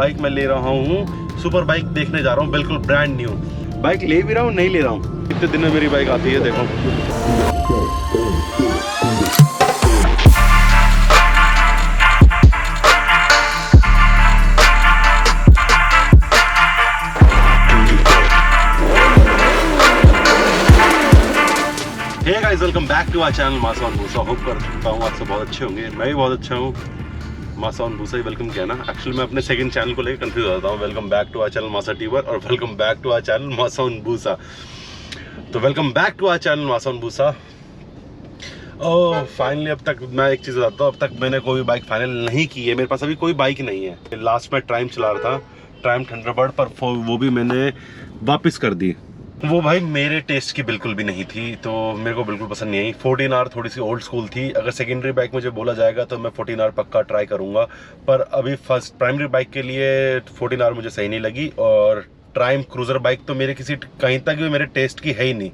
Bike मैं ले रहा हूँ, सुपर बाइक देखने जा रहा हूँ, बिल्कुल ब्रांड न्यू बाइक ले भी रहा हूँ, नहीं ले रहा हूँ। कितने दिन में मेरी बाइक आती है देखो। Hey guys, welcome back to our channel मासा ऑन बूसा। होप करता हूँ आप सब बहुत अच्छे होंगे, मैं भी बहुत अच्छा हूँ। मासा ऑन बूसा ही वेलकम किया ना। एक्चुअली मैं अपने सेकंड चैनल को लेकर कंफ्यूज हो जाता हूँ। Welcome back to our channel मासा टीवर और welcome back to our channel मासा ऑन बूसा। तो welcome back to our channel मासा ऑन बूसा। ओह फाइनली, अब तक मैं एक चीज़ बताता हूँ, अब तक मैंने कोई बाइक फाइनल नहीं की है। मेरे पास अभी कोई बाइक नहीं है। लास्ट में ट्राइम चला रहा था, ट्राइम थंडरबर्ड, पर वो भी मैंने वापस कर दी। वो भाई मेरे टेस्ट की बिल्कुल भी नहीं थी, तो मेरे को बिल्कुल पसंद नहीं आई। 14R थोड़ी सी ओल्ड स्कूल थी। अगर सेकेंडरी बाइक मुझे बोला जाएगा तो मैं 14R पक्का ट्राई करूंगा, पर अभी फर्स्ट प्राइमरी बाइक के लिए 14R मुझे सही नहीं लगी। और ट्राइम क्रूजर बाइक तो मेरे किसी कहीं तक भी मेरे टेस्ट की है ही नहीं।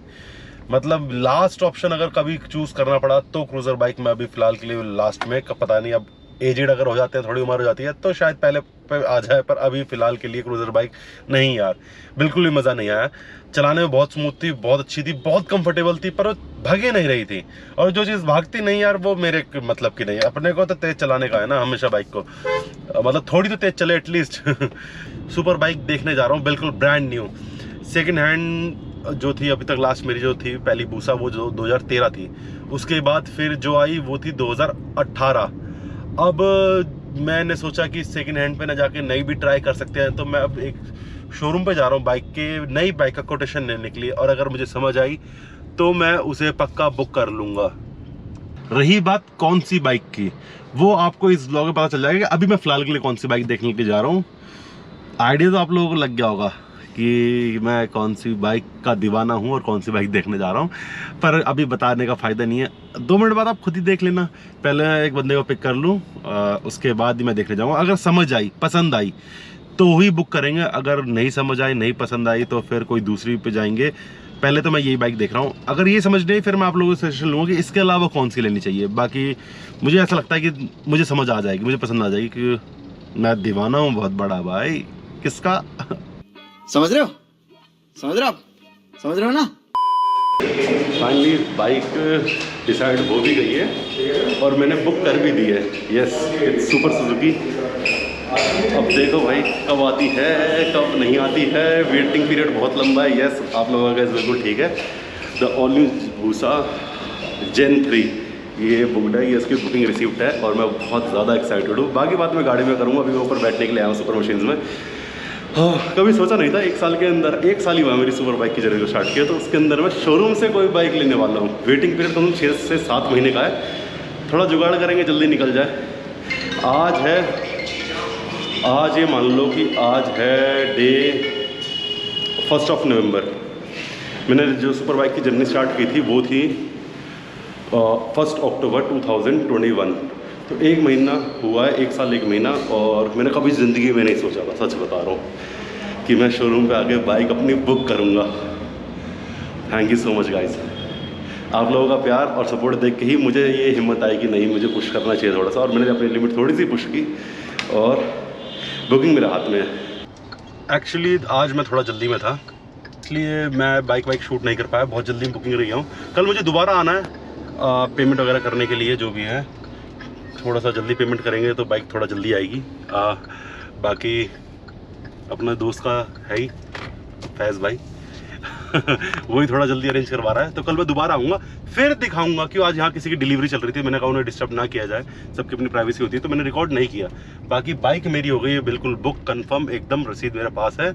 मतलब लास्ट ऑप्शन अगर कभी चूज़ करना पड़ा तो क्रूजर बाइक मैं अभी फ़िलहाल के लिए लास्ट में, पता नहीं अब एजेड अगर हो जाते हैं, थोड़ी उम्र हो जाती है तो शायद पहले पे आ जाए, पर अभी फ़िलहाल के लिए क्रूजर बाइक नहीं यार, बिल्कुल भी मज़ा नहीं आया। चलाने में बहुत स्मूथ थी, बहुत अच्छी थी, बहुत कंफर्टेबल थी, पर वो भागे नहीं रही थी। और जो चीज़ भागती नहीं यार, वो मेरे मतलब की नहीं है। अपने को तो तेज़ चलाने का है ना हमेशा बाइक को, मतलब थोड़ी तो तेज़ चले एटलीस्ट। सुपर बाइक देखने जा रहा हूँ, बिल्कुल ब्रांड न्यू, सेकेंड हैंड जो थी। अभी तक लास्ट मेरी जो थी पहली बूसा, वो जो 2013 थी। उसके बाद फिर जो आई वो थी 2018। अब मैंने सोचा कि सेकंड हैंड पे ना जाके नई भी ट्राई कर सकते हैं, तो मैं अब एक शोरूम पे जा रहा हूँ बाइक के, नई बाइक का कोटेशन लेने के लिए। और अगर मुझे समझ आई तो मैं उसे पक्का बुक कर लूँगा। रही बात कौन सी बाइक की, वो आपको इस ब्लॉग में पता चल जाएगा कि अभी मैं फ़िलहाल के लिए कौन सी बाइक देखने के लिए जा रहा हूँ। आइडिया तो आप लोगों को लग गया होगा कि मैं कौन सी बाइक का दीवाना हूँ और कौन सी बाइक देखने जा रहा हूँ, पर अभी बताने का फ़ायदा नहीं है। 2 मिनट बाद आप खुद ही देख लेना। पहले एक बंदे को पिक कर लूँ, उसके बाद ही मैं देखने जाऊँगा। अगर समझ आई, पसंद आई तो ही बुक करेंगे। अगर नहीं समझ आई, नहीं पसंद आई तो फिर कोई दूसरी पे जाएंगे। पहले तो मैं यही बाइक देख रहा हूँ। अगर ये समझ नहीं, फिर मैं आप लोगों से सजेशन लूँगा कि इसके अलावा कौन सी लेनी चाहिए। बाकी मुझे ऐसा लगता है कि मुझे समझ आ जाएगी, मुझे पसंद आ जाएगी, कि मैं दीवाना हूँ बहुत बड़ा भाई। किसका? समझ रहे हो? समझ रहे हो आप? समझ रहे हो ना? फाइनली बाइक डिसाइड हो भी गई है और मैंने बुक कर भी दी है। Yes, it's super Suzuki. अब देखो भाई कब आती है कब नहीं आती है। वेटिंग पीरियड बहुत लंबा है। यस, आप लोगों का बिल्कुल ठीक है। द ऑल न्यू बूसा जेन 3 ये बुकड है, ये इसकी बुकिंग रिसीव्ड है और मैं बहुत ज़्यादा एक्साइटेड हूँ। बाकी बात मैं गाड़ी में करूँगा। अभी मैं ऊपर बैठने के लिए आया हूँ सुपर मशीन्स में। हाँ, कभी सोचा नहीं था 1 साल के अंदर, 1 साल ही हुआ मेरी सुपर बाइक की जर्नी को स्टार्ट किया, तो उसके अंदर मैं शोरूम से कोई बाइक लेने वाला हूँ। वेटिंग पीरियड कम 6 से 7 महीने का है। थोड़ा जुगाड़ करेंगे, जल्दी निकल जाए। आज ये मान लो कि आज है डे 1 नवंबर। मैंने जो सुपर बाइक की जर्नी स्टार्ट की थी वो थी 1 अक्टूबर 2021। तो 1 महीना हुआ है, 1 साल 1 महीना। और मैंने कभी ज़िंदगी में नहीं सोचा था, सच बता रहा हूँ, कि मैं शोरूम पे आके बाइक अपनी बुक करूँगा। Thank you so much guys. आप लोगों का प्यार और सपोर्ट देख के ही मुझे ये हिम्मत आई कि नहीं, मुझे पुश करना चाहिए थोड़ा सा। और मैंने अपनी लिमिट थोड़ी सी पुश की और बुकिंग मेरे हाथ में है। एक्चुअली आज मैं थोड़ा जल्दी में था, इसलिए मैं बाइक शूट नहीं कर पाया। बहुत जल्दी बुकिंग रही हूँ। कल मुझे दोबारा आना है पेमेंट वगैरह करने के लिए, जो भी है। थोड़ा सा जल्दी पेमेंट करेंगे तो बाइक थोड़ा जल्दी आएगी। बाकी अपने दोस्त का है ही फैज़ भाई वही थोड़ा जल्दी अरेंज करवा रहा है। तो कल मैं दोबारा आऊँगा, फिर दिखाऊंगा कि आज यहाँ किसी की डिलीवरी चल रही थी। मैंने कहा उन्हें डिस्टर्ब ना किया जाए, सबकी अपनी प्राइवेसी होती है, तो मैंने रिकॉर्ड नहीं किया। बाकी बाइक मेरी हो गई है बिल्कुल बुक, कंफर्म एकदम, रसीद मेरे पास है।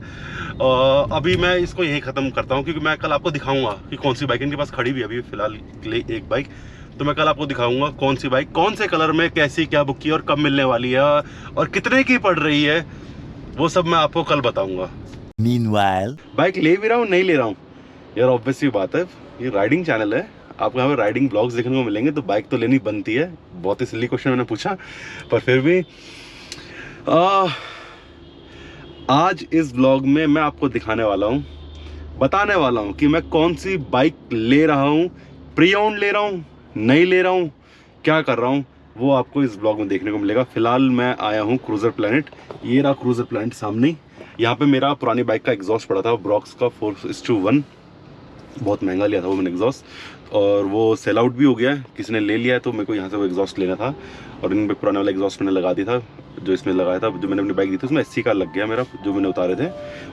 अभी मैं इसको यहीं ख़त्म करता हूँ, क्योंकि मैं कल आपको दिखाऊँगा कि कौन सी बाइक इनके पास खड़ी भी अभी फ़िलहाल के लिए एक बाइक। तो मैं कल आपको दिखाऊंगा कौन सी बाइक, कौन से कलर में, कैसी, क्या बुक की और कब मिलने वाली है और कितने की पड़ रही है, वो सब मैं आपको कल बताऊंगा। Meanwhile, बाइक ले भी रहा हूँ, नहीं ले रहा हूँ यार, ऑब्वियस सी बात है, ये राइडिंग चैनल है, आपको यहाँ पे राइडिंग ब्लॉग्स देखने को मिलेंगे, तो बाइक तो लेनी बनती है। बहुत ही सिली क्वेश्चन मैंने पूछा, पर फिर भी आज इस ब्लॉग में मैं आपको दिखाने वाला हूँ, बताने वाला हूँ कि मैं कौन सी बाइक ले रहा हूँ, प्री ओन्ड ले रहा हूँ, नहीं ले रहा हूँ, क्या कर रहा हूँ, वो आपको इस ब्लॉग में देखने को मिलेगा। फिलहाल मैं आया हूँ क्रूज़र प्लैनेट। ये रहा क्रूज़र प्लैनेट सामने। यहाँ पे मेरा पुरानी बाइक का एग्जॉस्ट पड़ा था, ब्रॉक्स का 4:1, बहुत महंगा लिया था वो मैंने एग्जॉस्ट, और वो सेल आउट भी हो गया है, किसी ने ले लिया है, तो मेरे को यहाँ से वो एग्जॉस्ट लेना था। और इन पे पुराना वाला एग्जॉस्ट मैंने लगा दिया था, जो इसमें लगाया था, जो मैंने अपनी बाइक दी थी उसमें एससी का लग गया मेरा, जो मैंने उतारे थे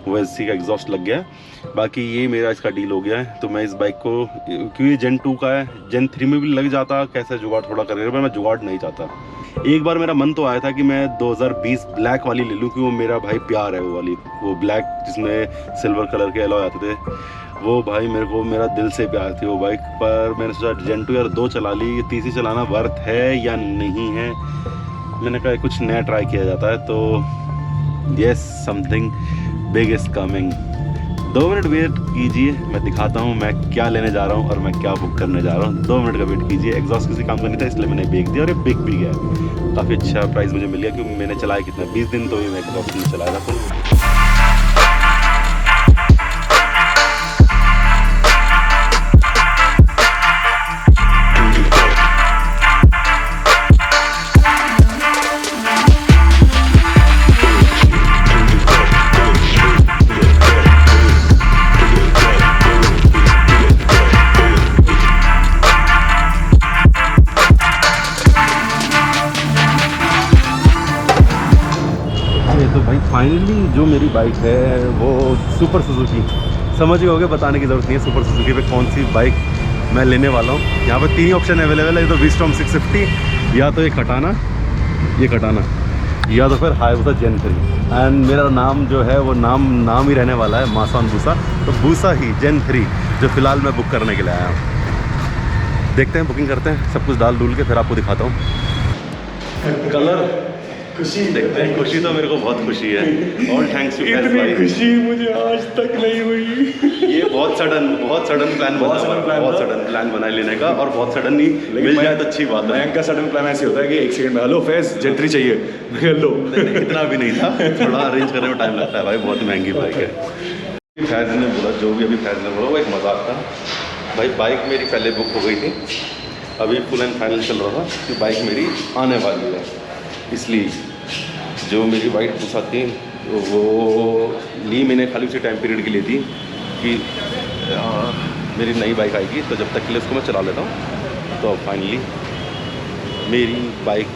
वो एससी का एग्जॉस्ट लग गया है। बाकी ये मेरा इसका डील हो गया है। तो मैं इस बाइक को, क्योंकि जेन 2 का है, जेन 3 में भी लग जाता, कैसे जुगाड़ थोड़ा करके, पर मैं जुगाड़ नहीं चाहता। एक बार मेरा मन तो आया था कि मैं 2020 ब्लैक वाली ले लूँ, क्योंकि वो मेरा भाई प्यार है वो वाली, वो ब्लैक जिसमें सिल्वर कलर के अलॉय आते थे, वो भाई मेरे को मेरा दिल से प्यार थी वो बाइक। पर मैंने सोचा जेन 2 यार 2 चला ली, ये तीसरी चलाना वर्थ है या नहीं है। मैंने कहा कुछ नया ट्राई किया जाता है। तो yes, something big is coming. 2 minute wait कीजिए, मैं दिखाता हूँ मैं क्या लेने जा रहा हूँ और मैं क्या बुक करने जा रहा हूँ। 2 मिनट का वेट कीजिए। एग्जॉस्ट किसी काम का नहीं था, इसलिए मैंने बेच दिया और ये बिक भी गया। काफ़ी अच्छा प्राइस मुझे मिल गया, क्योंकि मैंने चलाया कितना 20 दिन, तो ये मैं एग्जॉस्ट नहीं चलाया था फुल। तो भाई फाइनली जो मेरी बाइक है वो सुपर सुजुकी, समझ गए होगे, बताने की ज़रूरत नहीं है सुपर सुजुकी पे कौन सी बाइक मैं लेने वाला हूँ। यहाँ पे 3 ऑप्शन अवेलेबल है, तो वीस्टॉर्म 650, या तो ये कटाना, या तो फिर हायाबुसा जेन 3। एंड मेरा नाम जो है वो नाम ही रहने वाला है मासान बूसा, तो बूसा ही जेन 3 जो फ़िलहाल मैं बुक करने के लिए आया हूँ। देखते हैं, बुकिंग करते हैं, सब कुछ डाल डूल के फिर आपको दिखाता हूँ। कलर खुशी देखते हैं। खुशी तो मेरे को बहुत खुशी है, और थैंक्स टू इतनी खुशी मुझे आज तक नहीं हुई। ये बहुत सडन प्लान बना लेने का, और बहुत सडन ही मिल जाए तो अच्छी बात है। मयंक का सडन प्लान ऐसे होता है कि 1 सेकंड में हेलो फैज जेन 3 चाहिए, हेलो। इतना भी नहीं था, थोड़ा अरेंज करने में टाइम लगता है भाई, बहुत महंगी बाइक है। फैज ने बोला, जो भी अभी फैज ने बोला वो एक मजाक था भाई। बाइक मेरी पहले बुक हो गई थी, अभी फुल एंड फाइनल चल रहा था कि बाइक मेरी आने वाली है, इसलिए जो मेरी बाइक पूछा थी वो ली मैंने खाली उसी टाइम पीरियड के लिए थी कि मेरी नई बाइक आएगी, तो जब तक के लिए उसको मैं चला लेता हूँ। तो अब फाइनली मेरी बाइक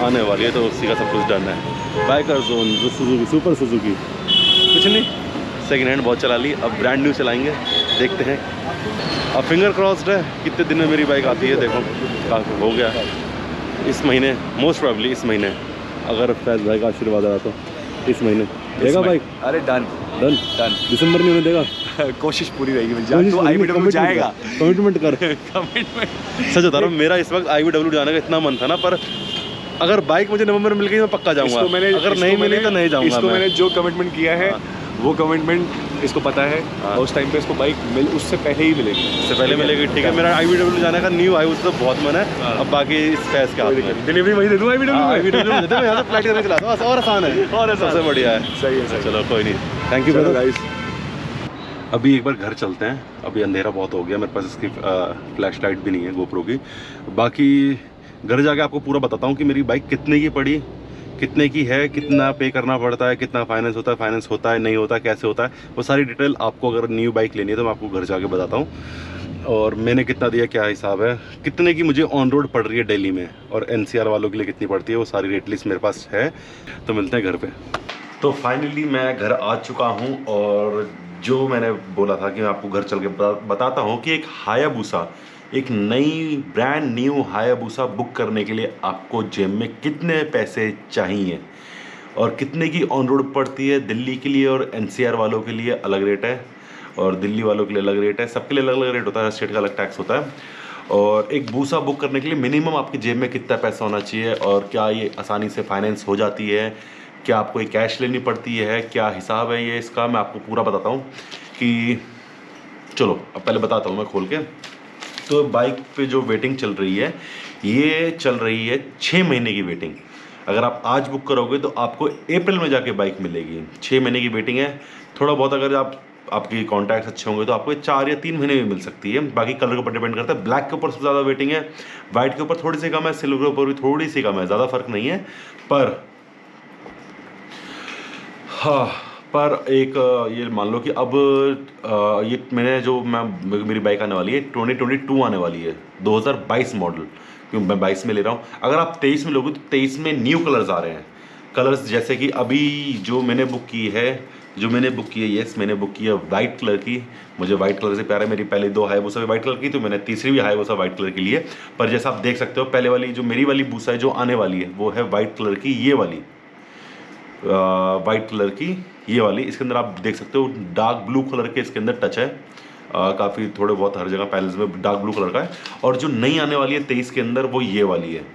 आने वाली है, तो उसी का सब कुछ डन है। बाइकर जोन जो सुजुकी, सुपर सुजुकी, कुछ नहीं, सेकेंड हैंड बहुत चला ली, अब ब्रांड न्यू चलाएंगे, देखते हैं। अब फिंगर क्रॉस्ड है, कितने दिन में मेरी बाइक आती है, देखो काफ़ी हो गया इस महीने, मोस्ट प्रोबेबली इस महीने, अगर फैज भाई का आशीर्वाद रहा तो इस महीने देगा बाइक। अरे डन डन डन, दिसंबर में उन्हें देगा। कोशिश पूरी रहेगी, मिल जाए तो IBW जाएगा। कमिटमेंट कर। कमिटमेंट सच बता रहा हूँ, मेरा इस वक्त IBW जाने का इतना मन था ना, पर अगर बाइक मुझे नवंबर में मिल गई मैं पक्का जाऊंगा, अगर नहीं मिली तो नहीं जाऊंगा। इसको मैंने जो कमिटमेंट किया है वो कमिटमेंट इसको पता है, और उस टाइम पे इसको बाइक उससे पहले ही मिलेगी, इससे पहले मिलेगी, ठीक है। मेरा IBW जाने का न्यू है, उससे तो बहुत मन है। अब बाकी इस फैज के हाथ में, डिलीवरी वही दे दूँ IBW देते हैं, यहाँ से फ्लाइट करके चलाता हूँ, और आसान है, और सबसे बढ़िया है। सही है, चलो कोई नहीं, थैंक यू चलो गाइस। अभी एक बार घर चलते हैं, अभी अंधेरा बहुत हो गया, मेरे पास इसकी फ्लैश लाइट भी नहीं है गोप्रो की। बाकी घर जाके आपको पूरा बताता हूँ कि मेरी बाइक कितने की पड़ी, कितने की है, कितना पे करना पड़ता है, कितना फाइनेंस होता है नहीं होता, कैसे होता है, वो सारी डिटेल आपको अगर न्यू बाइक लेनी है तो मैं आपको घर जाके बताता हूँ। और मैंने कितना दिया, क्या हिसाब है, कितने की मुझे ऑन रोड पड़ रही है दिल्ली में, और NCR वालों के लिए कितनी पड़ती है, वो सारी रेट लिस्ट मेरे पास है। तो मिलते हैं घर पे। तो फाइनली मैं घर आ चुका हूँ, और जो मैंने बोला था कि मैं आपको घर चल के बताता हूँ कि एक हायाबुसा, एक नई ब्रांड न्यू हायाबुसा बुक करने के लिए आपको जेब में कितने पैसे चाहिए, और कितने की ऑन रोड पड़ती है दिल्ली के लिए, और NCR वालों के लिए अलग रेट है, और दिल्ली वालों के लिए अलग रेट है, सबके लिए अलग अलग रेट होता है, स्टेट का अलग टैक्स होता है। और एक बूसा बुक करने के लिए मिनिमम आपकी जेब में कितना पैसा होना चाहिए, और क्या ये आसानी से फाइनेंस हो जाती है, क्या आपको ये कैश लेनी पड़ती है, क्या हिसाब है ये इसका, मैं आपको पूरा बताता हूँ। कि चलो अब पहले बताता हूँ मैं खोल के। तो बाइक पे जो वेटिंग चल रही है, ये चल रही है 6 महीने की वेटिंग। अगर आप आज बुक करोगे तो आपको अप्रैल में जाके बाइक मिलेगी। 6 महीने की वेटिंग है। थोड़ा बहुत अगर आप आपकी कॉन्टैक्ट्स अच्छे होंगे तो आपको 4 या 3 महीने में मिल सकती है। बाकी कलर के ऊपर डिपेंड करता है। ब्लैक के ऊपर सबसे ज़्यादा वेटिंग है, वाइट के ऊपर थोड़ी सी कम है, सिल्वर के ऊपर भी थोड़ी सी कम है, ज़्यादा फर्क नहीं है। पर एक ये मान लो कि अब ये मेरी बाइक आने वाली है 2022 आने वाली है, 2022 मॉडल, क्योंकि मैं 22 में ले रहा हूँ। अगर आप 23 में लोगे तो 23 में न्यू कलर्स आ रहे हैं। कलर्स जैसे कि अभी जो मैंने बुक की है यस मैंने बुक की है वाइट कलर की। मुझे वाइट कलर से प्यार है। मेरी पहले 2 हायाबुसा भी वाइट कलर की, तो मैंने तीसरी भी हायाबुसा वाइट कलर की ली है। पर जैसा आप देख सकते हो, पहले वाली जो मेरी वाली बूसा है जो आने वाली है वो है वाइट कलर की, ये वाली वाइट कलर की ये वाली। इसके अंदर आप देख सकते हो डार्क ब्लू कलर के इसके अंदर टच है, काफ़ी थोड़े बहुत हर जगह पैनल्स में डार्क ब्लू कलर का है। और जो नई आने वाली है 23 के अंदर वो ये वाली है।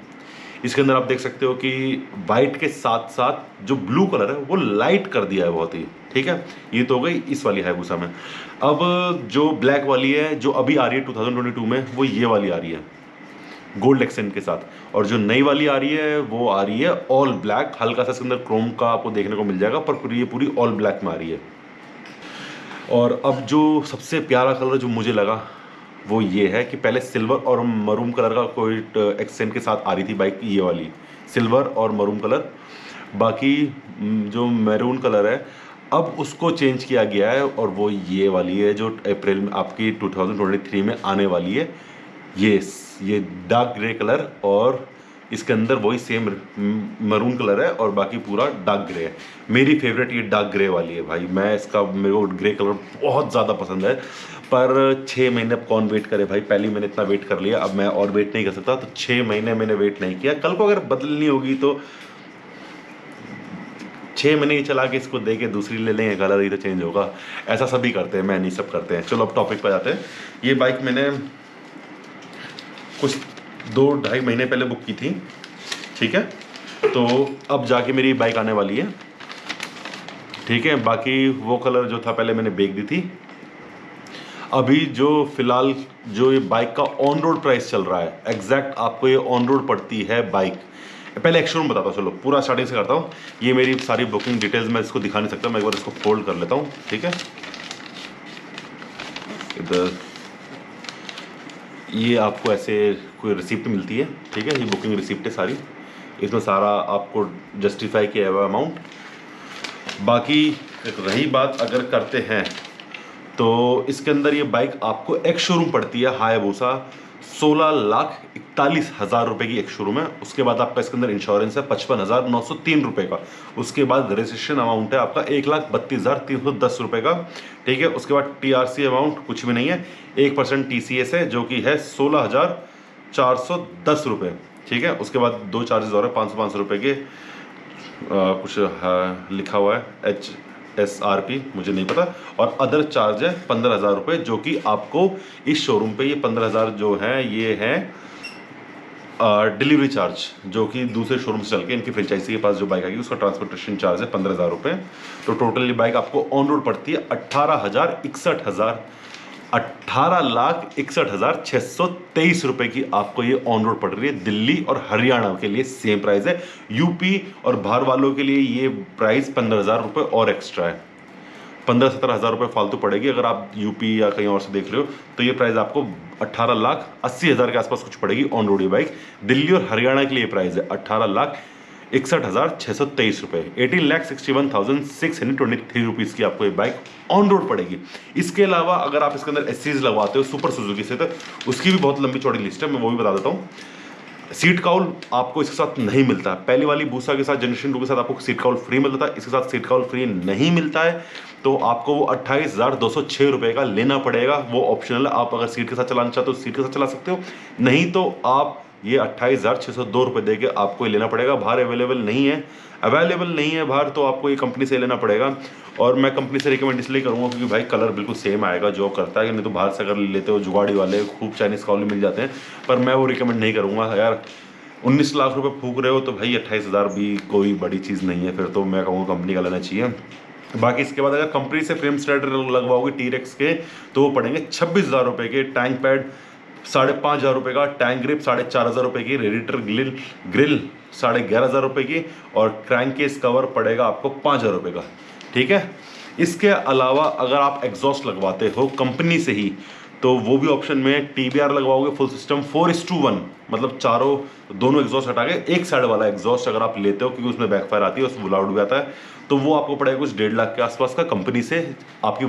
इसके अंदर आप देख सकते हो कि वाइट के साथ साथ जो ब्लू कलर है वो लाइट कर दिया है बहुत ही, ठीक है। ये तो हो गई इस वाली हायाबुसा में। अब जो ब्लैक वाली है जो अभी आ रही है 2022 में, वो ये वाली आ रही है गोल्ड एक्सेंट के साथ। और जो नई वाली आ रही है वो आ रही है ऑल ब्लैक, हल्का सा इसके अंदर क्रोम का आपको देखने को मिल जाएगा, पर ये पूरी ऑल ब्लैक में आ रही है। और अब जो सबसे प्यारा कलर जो मुझे लगा वो ये है कि पहले सिल्वर और मरून कलर का कोई एक्सेंट के साथ आ रही थी बाइक, ये वाली सिल्वर और मरून कलर। बाकी जो मैरून कलर है अब उसको चेंज किया गया है और वो ये वाली है जो अप्रैल में आपकी 2023 में आने वाली है। ये डार्क ग्रे कलर और इसके अंदर वही सेम मरून कलर है और बाकी पूरा डार्क ग्रे है। मेरी फेवरेट ये डार्क ग्रे वाली है भाई। मेरे को ग्रे कलर बहुत ज़्यादा पसंद है। पर 6 महीने अब कौन वेट करे भाई। पहले मैंने इतना वेट कर लिया, अब मैं और वेट नहीं कर सकता। तो 6 महीने मैंने वेट नहीं किया। कल को अगर बदलनी होगी तो 6 महीने चला के इसको दे के दूसरी ले लेंगे, कलर ही तो चेंज होगा। ऐसा सभी करते हैं, मैं नहीं, सब करते हैं। चलो अब टॉपिक पर जाते हैं। ये बाइक मैंने कुछ 2-2.5 महीने पहले बुक की थी, ठीक है। तो अब जाके मेरी बाइक आने वाली है, ठीक है। बाकी वो कलर जो था पहले मैंने बेच दी थी। अभी जो फिलहाल जो ये बाइक का ऑन रोड प्राइस चल रहा है, एग्जैक्ट आपको ये ऑन रोड पड़ती है बाइक। पहले एक शोरूम बताता हूँ, चलो पूरा स्टार्टिंग से करता हूँ। ये मेरी सारी बुकिंग डिटेल्स मैं इसको दिखा नहीं सकता, मैं एक बार इसको फोल्ड कर लेता हूँ, ठीक है। इधर ये आपको ऐसे कोई रिसिप्ट मिलती है, ठीक है। ये बुकिंग रिसिप्ट है सारी, इसमें सारा आपको जस्टिफाई किया हुआ अमाउंट। बाकी रही बात अगर करते हैं तो इसके अंदर ये बाइक आपको एक शोरूम पड़ती है हायाबुसा 16,41,000 रुपये की एक शोरूम है। उसके बाद आपका इसके अंदर इंश्योरेंस है 55,903 रुपये का। उसके बाद रजिस्ट्रेशन अमाउंट है आपका 1,32,310 रुपये का, ठीक है। उसके बाद TRC अमाउंट कुछ भी नहीं है, 1% TCS है जो कि है 16,410 रुपये, ठीक है। उसके बाद 2 चार्जेस और है 500 रुपये के, कुछ लिखा हुआ है HSRP मुझे नहीं पता, और अदर चार्ज है 15,000 रुपये, जो कि आपको इस शोरूम पे ये 15,000 जो है ये है डिलीवरी चार्ज, जो कि दूसरे शोरूम से चल के इनकी फ्रेंचाइजी के पास जो बाइक आएगी उसका ट्रांसपोर्टेशन चार्ज है 15,000 रुपये। तो टोटल ये बाइक आपको ऑन रोड पड़ती है 18,61,623 रुपये की आपको ये ऑन रोड पड़ रही है। दिल्ली और हरियाणा के लिए सेम प्राइस है। यूपी और बाहर वालों के लिए ये प्राइस 15,000 रुपये और एक्स्ट्रा है। 15-17 हज़ार रुपये फालतू पड़ेगी। अगर आप यूपी या कहीं और से देख रहे हो तो ये प्राइस आपको 18,80,000 के आसपास कुछ पड़ेगी ऑन रोड ये बाइक। दिल्ली और हरियाणा के लिए प्राइस है 18,61,623 रुपये, 18,61,623 रुपीज़ की आपको ये बाइक ऑन रोड पड़ेगी। इसके अलावा अगर आप इसके अंदर एससीज लगवाते हो सुपर सुजुकी से, तो उसकी भी बहुत लंबी चौड़ी लिस्ट है, मैं वो भी बता देता हूँ। सीट काउल आपको इसके साथ नहीं मिलता। पहली वाली बूसा के साथ जनरेशन 2 के साथ आपको सीट काउल फ्री मिलता है, इसके साथ सीट काउल फ्री नहीं मिलता है। तो आपको वो 28,206 रुपये का लेना पड़ेगा। वो ऑप्शनल है, आप अगर सीट के साथ चलाना चाहते हो सीट के साथ चला सकते हो, नहीं तो आप ये 28,602 रुपये दे के आपको ये लेना पड़ेगा। बाहर अवेलेबल नहीं है बाहर, तो आपको ये कंपनी से लेना पड़ेगा। और मैं कंपनी से रिकमेंड इसलिए करूँगा क्योंकि भाई कलर बिल्कुल सेम आएगा जो करता है, नहीं तो बाहर से अगर लेते हो जुगाड़ी वाले खूब चाइनीज़ काउल मिल जाते हैं, पर मैं वो रिकमेंड नहीं करूँगा यार। 19 लाख रुपये फूक रहे हो तो भाई 28,000 भी कोई बड़ी चीज़ नहीं है, फिर तो मैं कहूँगा कंपनी का लेना चाहिए। बाकी इसके बाद अगर कंपनी से फ्रेम स्लाइडर लगवाओगे T-Rex के तो वो पड़ेंगे 26,000 रुपये के, टैंक पैड 5,500 रुपये का, टैंक ग्रिप 4,500 रुपये की, रेडिएटर ग्रिल 11,500 रुपये की, और क्रैंक केस कवर पड़ेगा आपको 5,000 रुपये का, ठीक है। इसके अलावा अगर आप एग्जॉस्ट लगवाते हो कंपनी से ही तो वो भी ऑप्शन में TBR लगवाओगे फुल सिस्टम 4:1, मतलब दोनों एग्जॉस्ट हटा के एक साइड वाला एग्जॉस्ट अगर आप लेते हो, क्योंकि उसमें बैकफायर आती है, उसमें लाउड भी आता है, तो वो आपको पड़ेगा कुछ 1.5 लाख के आसपास का कंपनी से। आपकी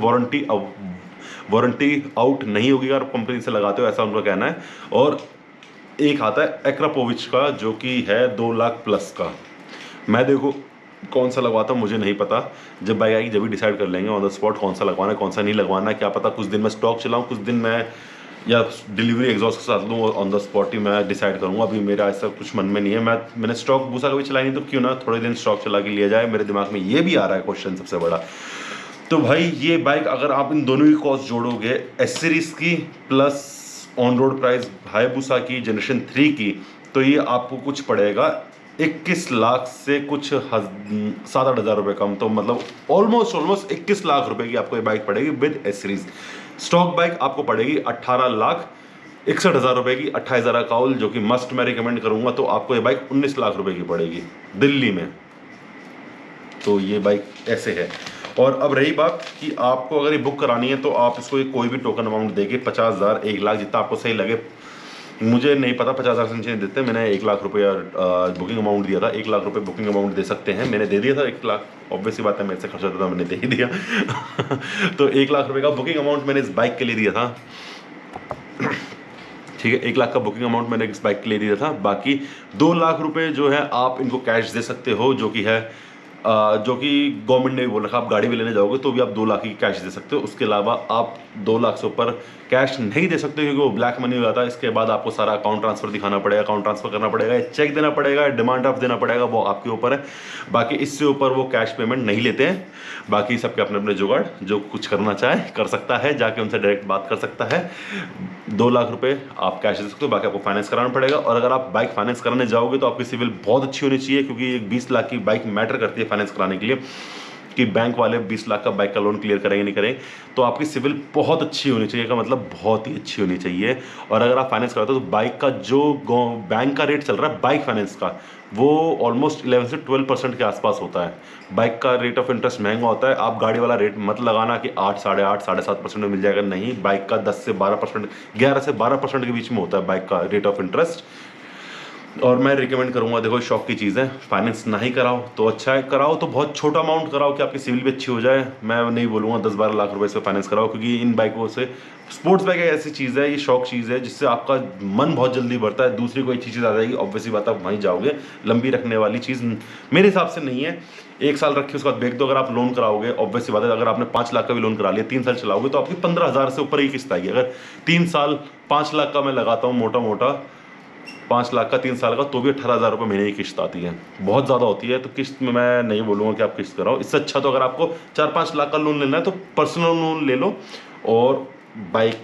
वारंटी आउट नहीं होगी अगर कंपनी से लगाते हो, ऐसा उनका कहना है। और एक आता है एक्रापोविच का जो कि है 2 लाख प्लस का। मैं देखो कौन सा लगवाता हूँ मुझे नहीं पता, जब बाइक आएगी जब भी डिसाइड कर लेंगे ऑन द स्पॉट कौन सा लगवाना है कौन सा नहीं लगवाना है। क्या पता कुछ दिन मैं स्टॉक चलाऊँ, कुछ दिन मैं या डिलीवरी एग्जॉस्ट के साथ लूँ, ऑन द स्पॉट ही मैं डिसाइड करूँगा। अभी मेरा ऐसा कुछ मन में नहीं है। मैंने स्टॉक बूसा कभी चलाई नहीं, तो क्यों ना थोड़े दिन स्टॉक चला के लिया जाए। मेरे दिमाग में ये भी आ रहा है क्वेश्चन सबसे बड़ा। तो भाई ये बाइक अगर आप इन दोनों की कॉस्ट जोड़ोगे, एस सीरीज की plus on road price Hayabusa की जनरेशन 3 की, तो ये आपको कुछ पड़ेगा 21 लाख से कुछ 7-8 हज़ार रुपये कम। तो मतलब ऑलमोस्ट 21 लाख रुपए की आपको ये बाइक पड़ेगी with S series. Stock bike आपको पड़ेगी 18,61,000 रुपए की, 28,000 काउल, जो कि मस्ट मैं रिकमेंड करूंगा। तो आपको ये बाइक 19 लाख रुपए की पड़ेगी दिल्ली में। तो ये बाइक ऐसे है। और अब रही बात कि आपको अगर ये बुक करानी है तो आप इसको कोई भी टोकन अमाउंट देके 50,000, 1 लाख, जितना आपको सही लगे। मुझे नहीं पता 50,000 से नीचे नहीं देते। मैंने 1 लाख रुपया बुकिंग अमाउंट दिया था। 1 लाख रुपए बुकिंग अमाउंट दे सकते हैं, मैंने दे दिया था 1 लाख। ऑब्वियसली बात है, मेरे से खर्चा था, मैंने दे ही दिया। तो 1 लाख रुपए का बुकिंग अमाउंट मैंने इस बाइक के लिए दिया था। ठीक है, 1 लाख का बुकिंग अमाउंट मैंने इस बाइक के लिए दिया था। बाकी 2 लाख रुपए जो है आप इनको कैश दे सकते हो, जो कि गवर्नमेंट ने भी बोल रखा। आप गाड़ी भी लेने जाओगे तो भी आप 2 लाख की कैश दे सकते हो। उसके अलावा आप 2 लाख से ऊपर कैश नहीं दे सकते, क्योंकि वो ब्लैक मनी हो जाता है। इसके बाद आपको सारा अकाउंट ट्रांसफर दिखाना पड़ेगा, अकाउंट ट्रांसफर करना पड़ेगा, चेक देना पड़ेगा, डिमांड ड्राफ्ट देना पड़ेगा, वो आपके ऊपर है। बाकी इससे ऊपर वो कैश पेमेंट नहीं लेते हैं। बाकी सबके अपने अपने जुगाड़, जो कुछ करना चाहे कर सकता है, जाके उनसे डायरेक्ट बात कर सकता है। 2 लाख रुपए आप कैश दे सकते हो, बाकी आपको फाइनेंस कराना पड़ेगा। और अगर आप बाइक फाइनेंस कराने जाओगे तो आपकी सिविल बहुत अच्छी होनी चाहिए, क्योंकि एक 20 लाख की बाइक मैटर करती है फाइनेंस कराने के लिए, कि बैंक वाले 20 लाख का बाइक का लोन क्लियर करेंगे नहीं करेंगे। तो आपकी सिविल बहुत अच्छी होनी चाहिए, का मतलब बहुत ही अच्छी होनी चाहिए। और अगर आप फाइनेंस कराते हो तो बाइक का जो बैंक का रेट चल रहा है बाइक फाइनेंस का, वो ऑलमोस्ट 11 से 12% के आसपास होता है। बाइक का रेट ऑफ इंटरेस्ट महंगा होता है। आप गाड़ी वाला रेट मत लगाना कि 8, 8.5, 7.5% में मिल जाएगा। नहीं, बाइक का 10 से 12%, 11 से 12% के बीच में होता है बाइक का रेट ऑफ इंटरेस्ट। और मैं रिकमेंड करूंगा, देखो शौक की चीज़ है, फाइनेंस नहीं कराओ तो अच्छा है, कराओ तो बहुत छोटा अमाउंट कराओ कि आपकी सिविल भी अच्छी हो जाए। मैं नहीं बोलूँगा 10-12 लाख रुपए से फाइनेंस कराओ, क्योंकि इन बाइकों से, स्पोर्ट्स बाइक एक ऐसी चीज़ है, ये शौक चीज़ है जिससे आपका मन बहुत जल्दी बढ़ता है। दूसरी कोई अच्छी चीज़ आ जाएगी, ऑब्वियसली बात आप वहीं जाओगे। लंबी रखने वाली चीज़ मेरे हिसाब से नहीं है। 1 साल रखिए, उसके बाद बेच दो। अगर आप लोन कराओगे, ऑब्वियसली बात है, अगर आपने 5 लाख का भी लोन करा लिया, 3 साल चलाओगे तो आपकी 15,000 से ऊपर ही किस्त आएगी। अगर 3 साल 5 लाख का मैं लगाता हूँ, मोटा 5 लाख का 3 साल का, तो भी 18,000 रुपये महीने की किस्त आती है। बहुत ज़्यादा होती है। तो किस्त में मैं नहीं बोलूँगा कि आप किस्त कराओ। इससे अच्छा तो अगर आपको 4-5 लाख का लोन लेना है तो पर्सनल लोन ले लो और बाइक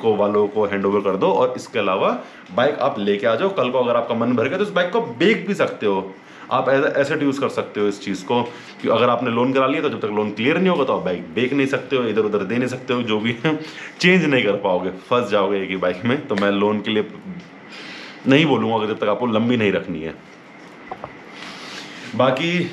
को वालों को हैंड ओवर कर दो। और इसके अलावा बाइक आप लेके आ जाओ। कल को अगर आपका मन भर गया तो इस बाइक को बेच भी सकते हो। आप एसेट यूज़ कर सकते हो इस चीज़ को, कि अगर आपने लोन करा लिया तो जब तक लोन क्लियर नहीं होगा तो आप बाइक बेच नहीं सकते हो, इधर उधर दे नहीं सकते हो, जो भी चेंज नहीं कर पाओगे, फंस जाओगे एक ही बाइक में। तो मैं लोन के लिए नहीं बोलूँगा जब तक आपको लंबी नहीं रखनी है। बाकी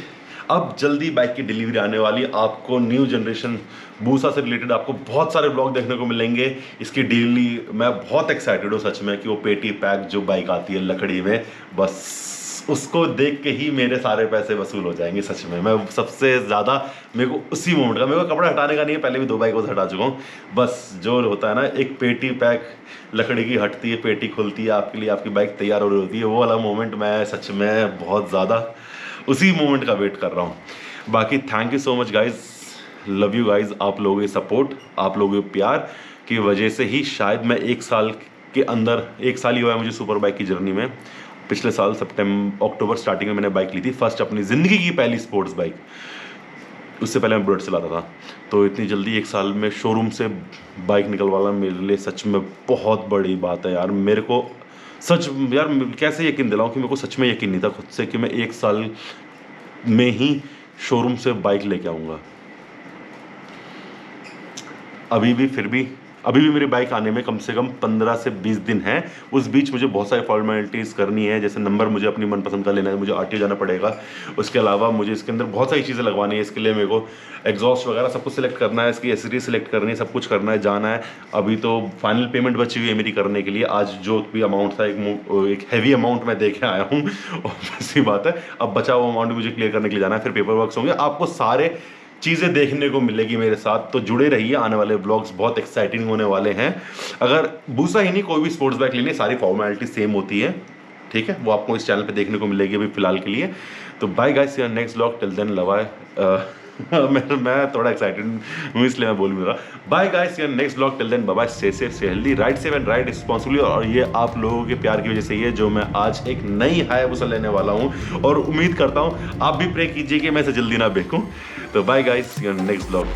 अब जल्दी बाइक की डिलीवरी आने वाली, आपको न्यू जनरेशन बूसा से रिलेटेड आपको बहुत सारे ब्लॉग देखने को मिलेंगे। इसकी डेली मैं बहुत एक्साइटेड हूँ सच में, कि वो पेटी पैक जो बाइक आती है लकड़ी में, बस उसको देख के ही मेरे सारे पैसे वसूल हो जाएंगे सच में। मैं सबसे ज़्यादा मेरे को उसी मोमेंट का, मेरे को कपड़ा हटाने का नहीं है, पहले भी 2 बाइकों से हटा चुका हूँ। बस जो होता है ना, एक पेटी पैक लकड़ी की हटती है, पेटी खुलती है आपके लिए, आपकी बाइक तैयार हो रही होती है, वो वाला मोमेंट मैं सच में बहुत ज़्यादा उसी मोमेंट का वेट कर रहा हूँ। बाकी thank you so much guys, love you guys. आप लोगों के सपोर्ट, आप लोगों के प्यार की वजह से ही शायद मैं 1 साल के अंदर, 1 साल ही हुआ है मुझे सुपर बाइक की जर्नी में। पिछले साल अक्टूबर स्टार्टिंग में मैंने बाइक ली थी, फर्स्ट अपनी ज़िंदगी की पहली स्पोर्ट्स बाइक। उससे पहले मैं बुलेट चलाता था। तो इतनी जल्दी 1 साल में शोरूम से बाइक निकलवाना मेरे लिए सच में बहुत बड़ी बात है यार। मेरे को सच यार कैसे यकीन दिलाऊं कि मेरे को सच में यकीन नहीं था खुद से कि मैं 1 साल में ही शोरूम से बाइक लेके आऊँगा। अभी भी फिर भी अभी भी मेरी बाइक आने में कम से कम 15 से 20 दिन है। उस बीच मुझे बहुत सारी फॉर्मेलिटीज़ करनी है, जैसे नंबर मुझे अपनी मनपसंद का लेना है, मुझे आरटीओ जाना पड़ेगा। उसके अलावा मुझे इसके अंदर बहुत सारी चीज़ें लगवानी है। इसके लिए मेरे को एग्जॉस्ट वगैरह सब कुछ सिलेक्ट करना है, इसकी एसेसरीज सिलेक्ट करनी है, सब कुछ करना है, जाना है। अभी तो फाइनल पेमेंट बची हुई है मेरी करने के लिए। आज जो भी अमाउंट था एक हैवी अमाउंट मैं दे के आया हूँ, ऑब्वियसली बात है। अब बचा हुआ अमाउंट मुझे क्लियर करने के लिए जाना है, फिर पेपर वर्क्स होंगे। आपको सारे चीज़ें देखने को मिलेगी मेरे साथ, तो जुड़े रहिए। आने वाले ब्लॉग्स बहुत एक्साइटिंग होने वाले हैं। अगर बूसा ही नहीं, कोई भी स्पोर्ट्स बाइक लेनी, सारी फॉर्मेलिटी सेम होती है, ठीक है। वो आपको इस चैनल पे देखने को मिलेगी अभी फिलहाल के लिए। तो bye guys, your next blog, till then love I. मैं थोड़ा एक्साइटेड हूँ इसलिए मैं बोल भी रहा। Bye guys, your next blog, till then bye bye, stay safe, stay healthy, ride safe and ride responsibly. और ये आप लोगों के प्यार की वजह से ही है जो मैं आज एक नई हायाबुसा लेने वाला हूँ, और उम्मीद करता हूँ आप भी प्रे कीजिए कि मैं इसे जल्दी ना बेचूं। तो bye guys, your next blog.